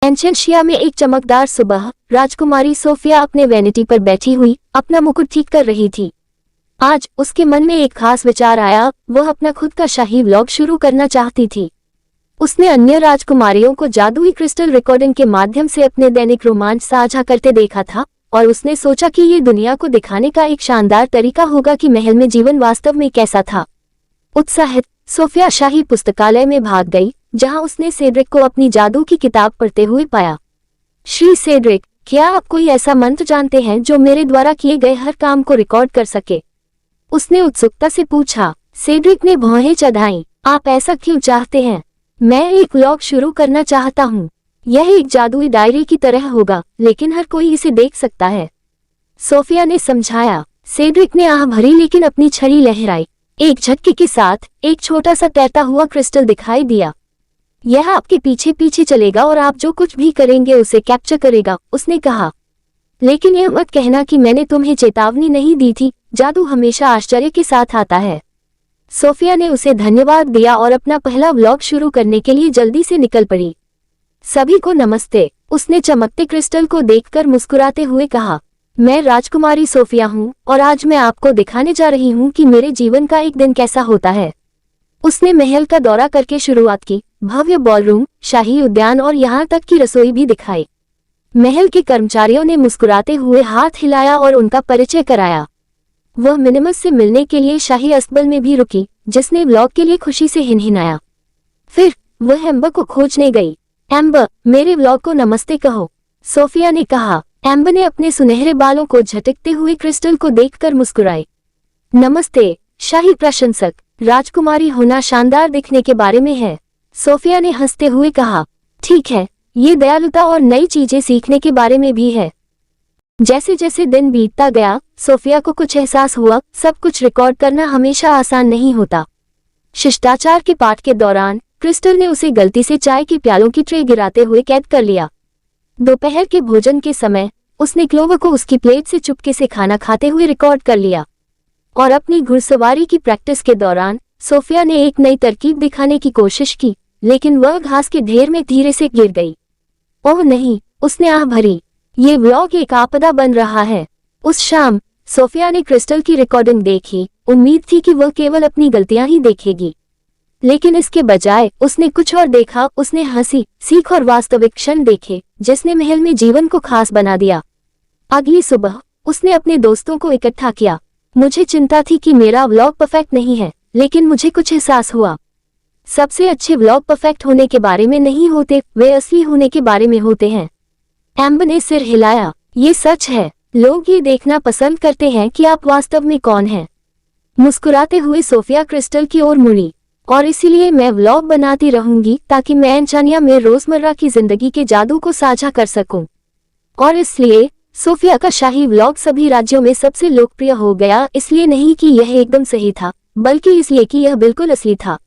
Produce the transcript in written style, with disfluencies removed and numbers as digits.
एंशेंशिया में एक चमकदार सुबह राजकुमारी सोफिया अपने वैनिटी पर बैठी हुई अपना मुकुट ठीक कर रही थी। आज उसके मन में एक खास विचार आया। वह अपना खुद का शाही व्लॉग शुरू करना चाहती थी। उसने अन्य राजकुमारियों को जादुई क्रिस्टल रिकॉर्डिंग के माध्यम से अपने दैनिक रोमांच साझा करते देखा था और उसने सोचा कि ये दुनिया को दिखाने का एक शानदार तरीका होगा कि महल में जीवन वास्तव में कैसा था। उत्साहित सोफिया शाही पुस्तकालय में भाग गई, जहां उसने सेड्रिक को अपनी जादू की किताब पढ़ते हुए पाया। श्री सेड्रिक, क्या आप कोई ऐसा मंत्र जानते हैं जो मेरे द्वारा किए गए हर काम को रिकॉर्ड कर सके? उसने उत्सुकता से पूछा। सेड्रिक ने भौहें चढ़ाईं। आप ऐसा क्यों चाहते हैं? मैं एक व्लॉग शुरू करना चाहता हूँ। यह एक जादुई डायरी की तरह होगा, लेकिन हर कोई इसे देख सकता है, सोफिया ने समझाया। सेड्रिक ने आह भरी लेकिन अपनी छड़ी लहराई। एक झटके के साथ एक छोटा सा तैरता हुआ क्रिस्टल दिखाई दिया। यह आपके पीछे पीछे चलेगा और आप जो कुछ भी करेंगे उसे कैप्चर करेगा, उसने कहा। लेकिन यह मत कहना कि मैंने तुम्हें चेतावनी नहीं दी थी। जादू हमेशा आश्चर्य के साथ आता है। सोफिया ने उसे धन्यवाद दिया और अपना पहला व्लॉग शुरू करने के लिए जल्दी से निकल पड़ी। सभी को नमस्ते, उसने चमकते क्रिस्टल को देखकर मुस्कुराते हुए कहा। मैं राजकुमारी सोफिया हूँ और आज मैं आपको दिखाने जा रही हूँ कि मेरे जीवन का एक दिन कैसा होता है। उसने महल का दौरा करके शुरुआत की। भव्य बॉलरूम, शाही उद्यान और यहाँ तक कि रसोई भी दिखाई। महल के कर्मचारियों ने मुस्कुराते हुए हाथ हिलाया और उनका परिचय कराया। वह मिनिमस से मिलने के लिए शाही अस्तबल में भी रुकी, जिसने व्लॉग के लिए खुशी से हिनहिनाया। फिर वह एम्बर को खोजने गई। एम्बर, मेरे व्लॉग को नमस्ते कहो, सोफिया ने कहा। एम्बर ने अपने सुनहरे बालों को झटकते हुए क्रिस्टल को देखकर मुस्कुराई। नमस्ते शाही प्रशंसक, राजकुमारी होना शानदार दिखने के बारे में है, सोफिया ने हंसते हुए कहा। ठीक है, ये दयालुता और नई चीजें सीखने के बारे में भी है। जैसे जैसे दिन बीतता गया, सोफिया को कुछ एहसास हुआ। सब कुछ रिकॉर्ड करना हमेशा आसान नहीं होता। शिष्टाचार के पाठ के दौरान क्रिस्टल ने उसे गलती से चाय के प्यालों की ट्रे गिराते हुए कैद कर लिया। दोपहर के भोजन के समय उसने क्लोवर को उसकी प्लेट से चुपके से खाना खाते हुए रिकॉर्ड कर लिया। और अपनी घुड़सवारी की प्रैक्टिस के दौरान सोफिया ने एक नई तरकीब दिखाने की कोशिश की, लेकिन वह घास के ढेर में धीरे से गिर गई। ओह नहीं, उसने आह भरी। ये व्लॉग एक आपदा बन रहा है। उस शाम सोफिया ने क्रिस्टल की रिकॉर्डिंग देखी। उम्मीद थी कि वह केवल अपनी गलतियां ही देखेगी, लेकिन इसके बजाय उसने कुछ और देखा। उसने हंसी, सीख और वास्तविक क्षण देखे, जिसने महल में जीवन को खास बना दिया। अगली सुबह उसने अपने दोस्तों को इकट्ठा किया। मुझे चिंता थी कि मेरा व्लॉग परफेक्ट नहीं है, लेकिन मुझे कुछ एहसास हुआ। सबसे अच्छे व्लॉग परफेक्ट होने के बारे में नहीं होते, वे असली होने के बारे में होते हैं। एम्बर ने सिर हिलाया। ये सच है, लोग ये देखना पसंद करते हैं कि आप वास्तव में कौन हैं। मुस्कुराते हुए सोफिया क्रिस्टल की ओर मुड़ी। और इसीलिए मैं व्लॉग बनाती रहूंगी ताकि मैं एंचानिया में रोजमर्रा की जिंदगी के जादू को साझा कर सकूं। और इसलिए सोफिया का शाही व्लॉग सभी राज्यों में सबसे लोकप्रिय हो गया, इसलिए नहीं कि यह एकदम सही था, बल्कि इसलिए कि यह बिल्कुल असली था।